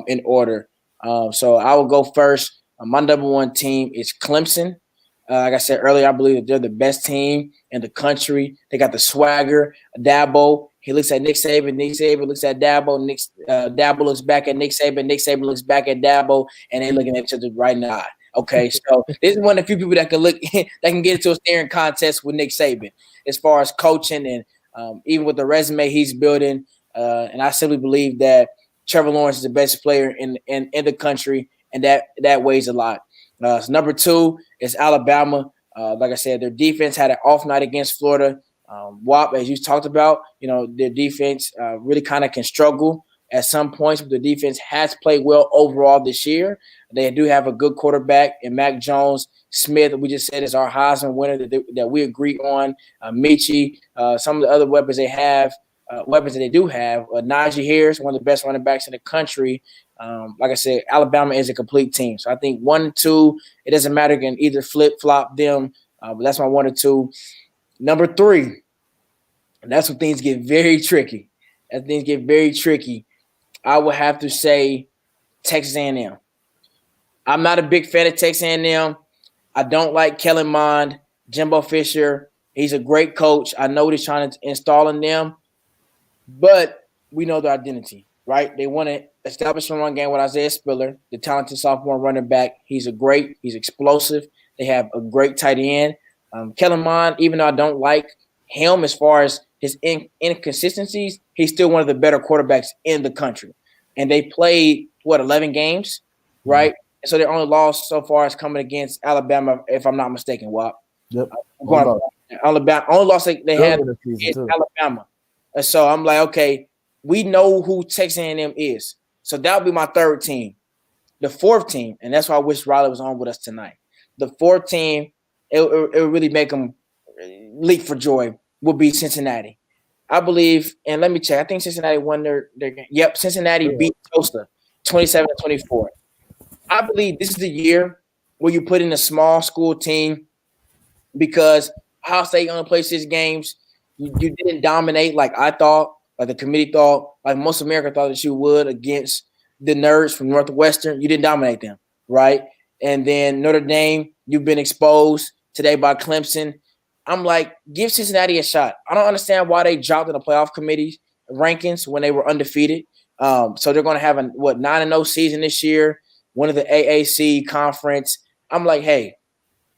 in order. So I will go first. My number one team is Clemson. Like I said earlier, I believe that they're the best team in the country. They got the swagger. Dabo, he looks at Nick Saban. Nick Saban looks at Dabo. Dabo looks back at Nick Saban. Nick Saban looks back at Dabo, and they're looking at each other right now. Okay, so this is one of the few people that can look that can get into a staring contest with Nick Saban as far as coaching and even with the resume he's building. And I simply believe that Trevor Lawrence is the best player in the country, and that weighs a lot. So number two is Alabama. Like I said, their defense had an off night against Florida. WAP, as you talked about, their defense really kind of can struggle at some points, but the defense has played well overall this year. They do have a good quarterback in Mac Jones. Smith, we just said, is our Heisman winner that we agree on. Michi, some of the other weapons they have, weapons that they do have. Najee Harris, one of the best running backs in the country. Like I said, Alabama is a complete team. So I think 1 and 2, it doesn't matter. You can either flip-flop them, but that's my 1 or 2. Number 3, and that's when things get very tricky. As things get very tricky, I would have to say Texas A&M. I'm not a big fan of Texas A&M. I don't like Kellen Mond, Jimbo Fisher. He's a great coach. I know what he's trying to install in them, but we know their identity, right? They want to establish a run game with Isaiah Spiller, the talented sophomore running back. He's explosive. They have a great tight end. Kellen Mond, even though I don't like him as far as his inconsistencies, he's still one of the better quarterbacks in the country. And they played, 11 games, right? Mm-hmm. So their only loss so far is coming against Alabama, if I'm not mistaken, Wap. Yep. Alabama. Only loss they had is Alabama. And so I'm like, okay, we know who Texas A&M is. So that would be my third team. The fourth team, and that's why I wish Riley was on with us tonight. The fourth team, it would really make them leap for joy, would be Cincinnati. I believe, and let me check. I think Cincinnati won their game. Yep, Cincinnati beat Tulsa 27-24. I believe this is the year where you put in a small school team because Ohio State only plays 6 games. You didn't dominate like I thought, like the committee thought, like most America thought that you would against the nerds from Northwestern. You didn't dominate them, right? And then Notre Dame, you've been exposed today by Clemson. I'm like, give Cincinnati a shot. I don't understand why they dropped in the playoff committee rankings when they were undefeated. So they're going to have a 9-0 season this year, one of the AAC conference. I'm like, hey,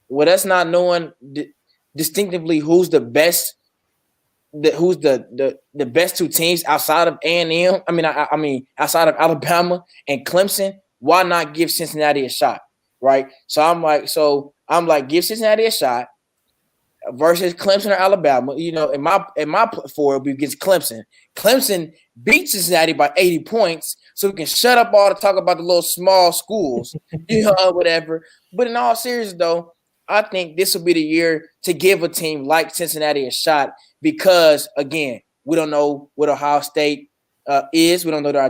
well, that's not knowing distinctively who's the best, who's the best 2 teams outside of A&M. I mean, outside of Alabama and Clemson. Why not give Cincinnati a shot, right? So I'm like, give Cincinnati a shot versus Clemson or Alabama. In my four, it'll be against Clemson. Clemson beat Cincinnati by 80 points, so we can shut up all the talk about the little small schools, whatever. But in all seriousness, though, I think this will be the year to give a team like Cincinnati a shot because, again, we don't know what Ohio State is. We don't know their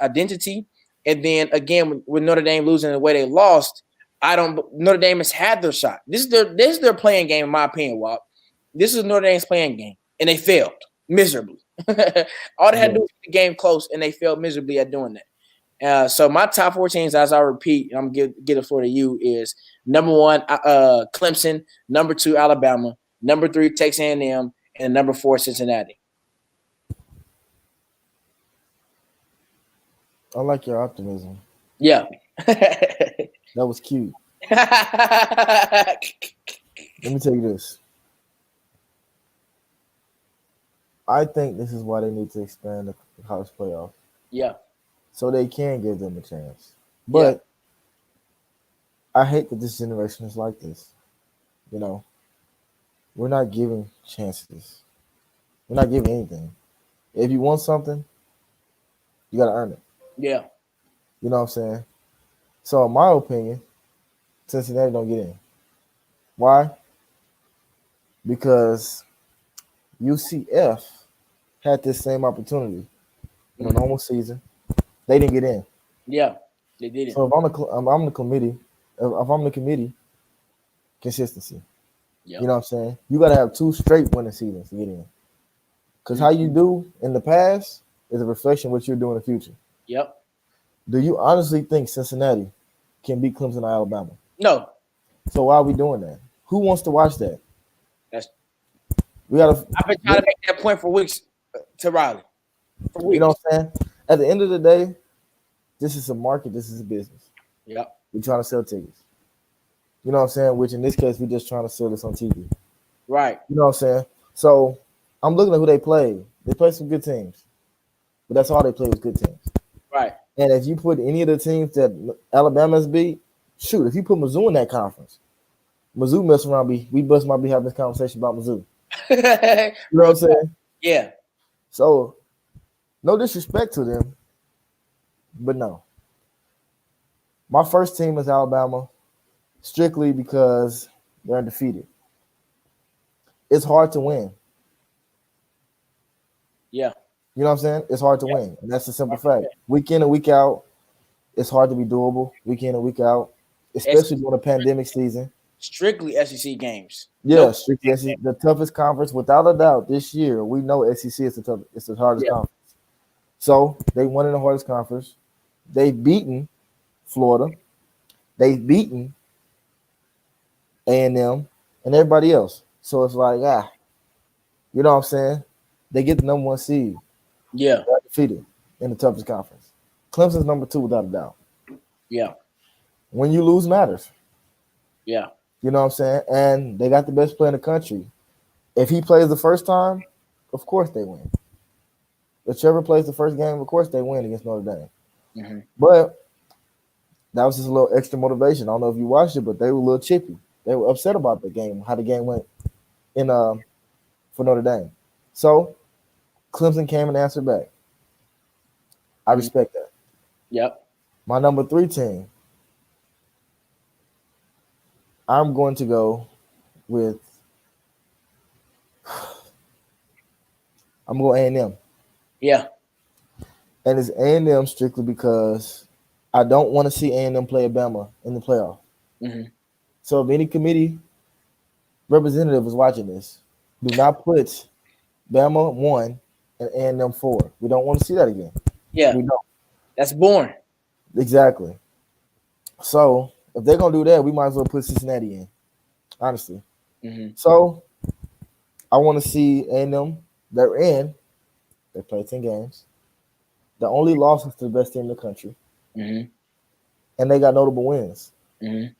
identity. And then, again, with Notre Dame losing the way they lost, Notre Dame has had their shot. This is their playing game, in my opinion, Walt. This is Notre Dame's playing game, and they failed miserably. All they had to do was keep the game close, and they failed miserably at doing that. So my top 4 teams, as I repeat, I'm gonna get the floor to you, is number 1, Clemson, number 2, Alabama, number 3, Texas A&M, and number 4, Cincinnati. I like your optimism. Yeah. That was cute. Let me tell you this. I think this is why they need to expand the college playoff. Yeah. So they can give them a chance. But I hate that this generation is like this. We're not giving chances. We're not giving anything. If you want something, you got to earn it. Yeah. You know what I'm saying? So in my opinion, Cincinnati don't get in. Why? Because UCF had this same opportunity. in a normal season. They didn't get in. Yeah, they didn't. So if I'm the committee, if I'm the committee, consistency. Yeah. You know what I'm saying? You got to have 2 straight winning seasons to get in. Because how you do in the past is a reflection of what you're doing in the future. Yep. Do you honestly think Cincinnati can beat Clemson or Alabama? No. So why are we doing that? Who wants to watch that? That's. We gotta. I've been trying to make that point for weeks to Riley. For weeks. You know what I'm saying? At the end of the day, this is a market. This is a business. Yep. We're trying to sell tickets. You know what I'm saying? Which in this case, we're just trying to sell this on TV. Right. You know what I'm saying? So I'm looking at who they played. They played some good teams, but that's all they played was good teams. Right. And if you put any of the teams that Alabama's beat, shoot, if you put Mizzou in that conference, Mizzou mess around, we might be having this conversation about Mizzou. You know what I'm saying? Yeah. So, no disrespect to them, but no. My first team is Alabama, strictly because they're undefeated. It's hard to win. Yeah. You know what I'm saying? It's hard to win, and that's a simple fact. Week in and week out, it's hard to be doable. Week in and week out, especially during a pandemic season. Strictly SEC games. Yeah, strictly SEC, the toughest conference, without a doubt. This year, we know SEC is it's the hardest conference. So they won in the hardest conference. They've beaten Florida. They've beaten A&M and everybody else. So it's like, you know what I'm saying? They get the number 1 seed. Yeah. They're defeated in the toughest conference. Clemson's number 2 without a doubt. Yeah. When you lose matters. Yeah. You know what I'm saying? And they got the best player in the country. If he plays the first time, of course they win. If Trevor plays the first game, of course they win against Notre Dame. Mm-hmm. But that was just a little extra motivation. I don't know if you watched it, but they were a little chippy. They were upset about the game, how the game went in for Notre Dame. So Clemson came and answered back. I respect that. Yep. My number 3 team, I'm going to go with I'm going A&M. Yeah. And it's A&M strictly because I don't want to see A&M play Bama in the playoff. Mm-hmm. So if any committee representative is watching this, do not put Bama 1 and A&M 4. We don't want to see that again. Yeah. We don't. That's boring. Exactly. So if they're going to do that, we might as well put Cincinnati in, honestly. Mm-hmm. So I want to see A&M. They're in. They play 10 games. The only loss is to the best team in the country. Mm-hmm. And they got notable wins. Mm-hmm.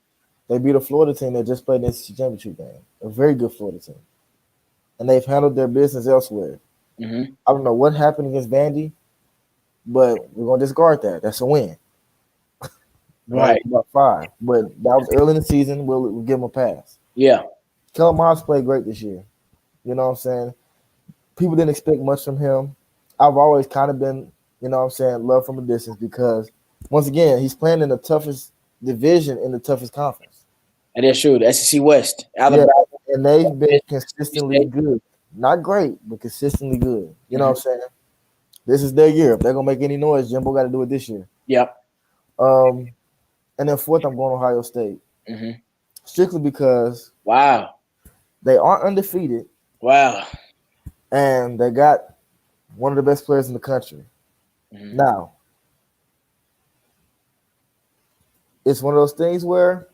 They beat a Florida team that just played in the SEC championship game. A very good Florida team. And they've handled their business elsewhere. Mm-hmm. I don't know what happened against Vandy, but we're going to discard that. That's a win. Right. About 5. But that was early in the season. We'll give them a pass. Yeah. Kellen Moss played great this year. You know what I'm saying? People didn't expect much from him. I've always kind of been, you know what I'm saying, love from a distance because, once again, he's playing in the toughest division in the toughest conference. And that's true. The SEC West. Alabama. Yeah, and they've been consistently good. Not great, but consistently good. You know what I'm saying? This is their year. If they're going to make any noise, Jimbo got to do it this year. Yep. And then 4th, I'm going Ohio State. Mm-hmm. Strictly because wow, they are undefeated. Wow. And they got one of the best players in the country. Mm-hmm. Now, it's one of those things where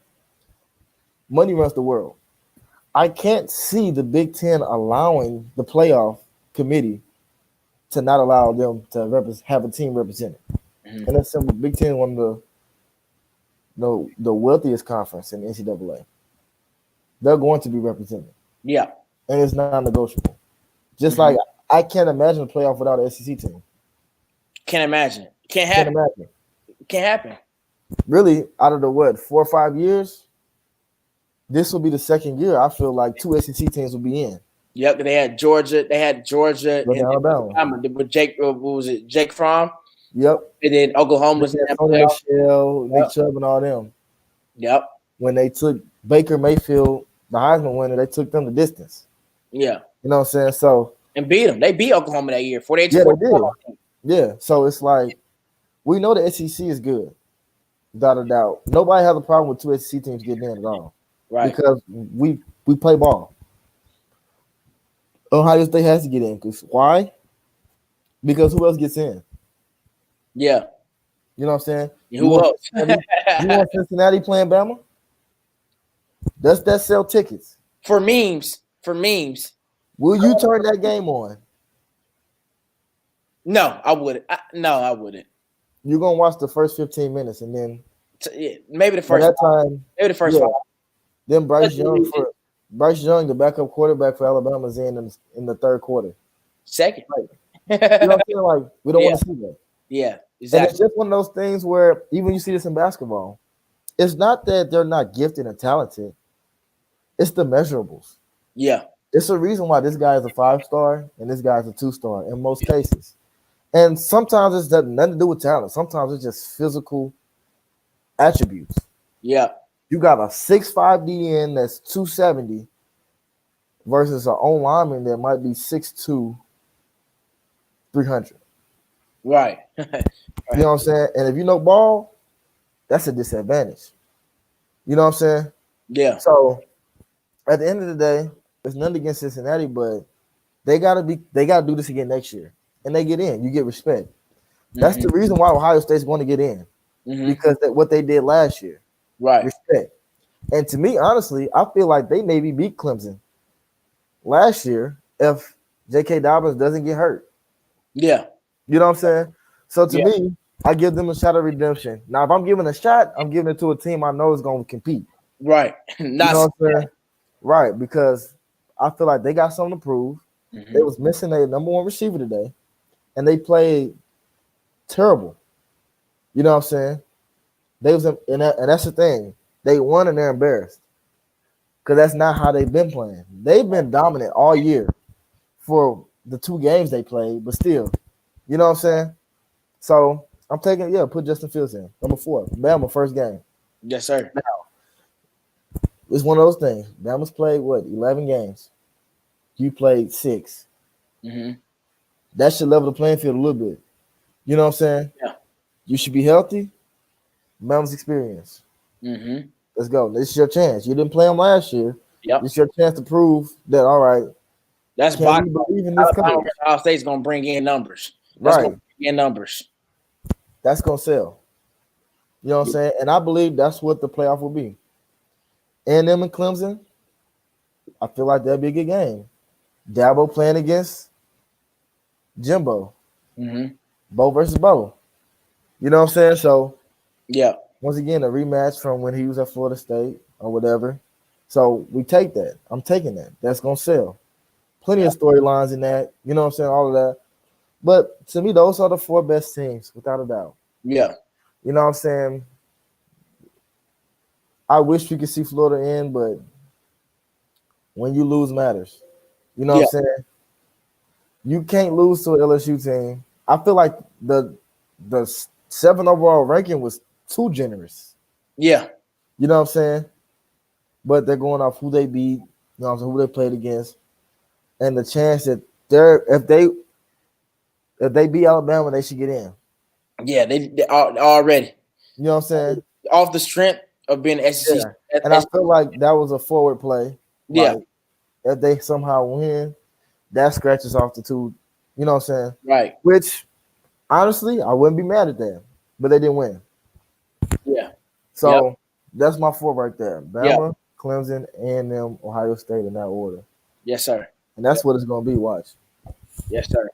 money runs the world. I can't see the Big Ten allowing the playoff committee to not allow them to have a team represented. Mm-hmm. And that's simple. Big Ten, one of the wealthiest conference in the NCAA. They're going to be represented. Yeah. And it's non-negotiable. Just like I can't imagine a playoff without an SEC team. Can't imagine. Can't happen. Can't imagine. Can't happen. Really, out of the 4 or 5 years, this will be the second year I feel like 2 SEC teams will be in. Yep, they had Georgia. They had Georgia and Alabama. With Jake, what was it? Jake Fromm. Yep. And then Oklahoma was in that playoff. Michelle, Nick Chubb, and all them. Yep. When they took Baker Mayfield, the Heisman winner, they took them the distance. Yeah. You know what I'm saying? So and beat them. They beat Oklahoma that year. They did. Yeah. So it's like we know the SEC is good, without a doubt. Nobody has a problem with two SEC teams getting in at all Right. because we play ball. Ohio State has to get in. 'Cause why? Because who else gets in? Yeah. You know what I'm saying? You Who want else? Cincinnati? You want Cincinnati playing Bama? That sell tickets. For memes. For memes. Will you turn that game on? No, I wouldn't. No, I wouldn't. You're gonna watch the first 15 minutes, and then Yeah, maybe the by first that five. time, Maybe the first yeah, five. then Bryce Young, the backup quarterback for Alabama, is in the third quarter. Second. Like, you know what I'm saying? Like we don't Yeah. want to see that. Yeah, And it's exactly. just one of those things where even you see this in basketball, it's not that they're not gifted and talented. It's the measurables. Yeah. It's a reason why this guy is a 5-star and this guy is a 2-star in most cases. And sometimes it's nothing to do with talent. Sometimes it's just physical attributes. Yeah. You got a 6'5" DN that's 270 versus an O lineman that might be 6'2", 300. Right. You know what I'm saying? And if you know ball, that's a disadvantage. You know what I'm saying? Yeah. So at the end of the day, it's nothing against Cincinnati, but they gotta do this again next year. And they get in. You get respect. That's the reason why Ohio State's going to get in. Because what they did last year. Right. Respect. And to me, honestly, I feel like they maybe beat Clemson last year if J.K. Dobbins doesn't get hurt. Yeah. You know what I'm saying? So to Yeah. me, I give them a shot of redemption. Now, if I'm giving a shot, I'm giving it to a team I know is going to compete. Right. You Not know what I'm saying? Right, because I feel like they got something to prove. They was missing their number one receiver today, and they played terrible. You know what I'm saying? They was and that's the thing. They won and they're embarrassed because that's not how they've been playing. They've been dominant all year for the 2 games they played, but still, you know what I'm saying? So I'm taking put Justin Fields in number 4. Bama first game. Yes, sir. Now it's one of those things. Bama's played 11 games. You played 6. That should level the playing field a little bit. You know what I'm saying? Yeah. You should be healthy. Bama's experience. Let's go. This is your chance. You didn't play them last year. Yep. This is your chance to prove that, all right, That's can we believe in this coach? Ohio State's gonna bring in numbers. That's Right. gonna bring in numbers. That's going to sell. You know what I'm saying? And I believe that's what the playoff will be. And them and Clemson, I feel like that'd be a good game. Dabo playing against Jimbo. Bo versus Bo. You know what I'm saying? So, yeah. Once again, a rematch from when he was at Florida State or whatever. So we take that. I'm taking that. That's going to sell. Plenty of storylines in that. You know what I'm saying? All of that. But to me, those are the 4 best teams, without a doubt. Yeah. You know what I'm saying? I wish we could see Florida in, but when you lose matters. You know what I'm saying? You can't lose to an LSU team. I feel like the 7 overall ranking was too generous. Yeah. You know what I'm saying? But they're going off who they beat, you know what I'm saying, who they played against, and the chance that if they beat Alabama, they should get in. Yeah, they already. You know what I'm saying? Off the strength of being SEC. Yeah. And I feel like that was a forward play. Yeah. Like, if they somehow win, that scratches off the 2. You know what I'm saying? Right. Which, honestly, I wouldn't be mad at that. But they didn't win. Yeah. So that's my 4 right there. Bama, Clemson, A&M, Ohio State in that order. Yes, sir. And that's what it's going to be. Watch. Yes, sir.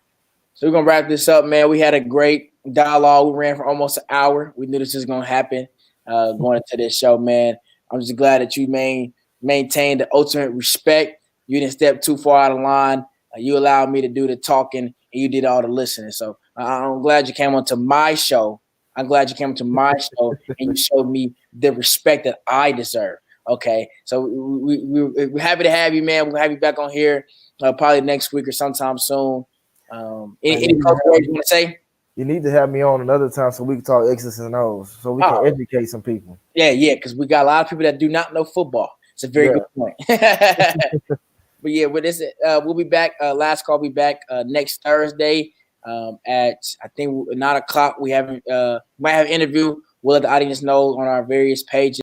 So we're going to wrap this up, man. We had a great dialogue. We ran for almost an hour. We knew this was going to happen going into this show, man. I'm just glad that you maintained the ultimate respect. You didn't step too far out of line. You allowed me to do the talking, and you did all the listening. So I'm glad you came onto my show. I'm glad you came to my show and you showed me the respect that I deserve. Okay, so we're happy to have you, man. We'll have you back on here probably next week or sometime soon. Any words you want to say? You need to have me on another time so we can talk X's and O's, so we can educate some people. Yeah, because we got a lot of people that do not know football. It's a very good point. But yeah, with this, we'll be back. Last call will be back next Thursday. At I think 9 o'clock. We might have an interview. We'll let the audience know on our various pages.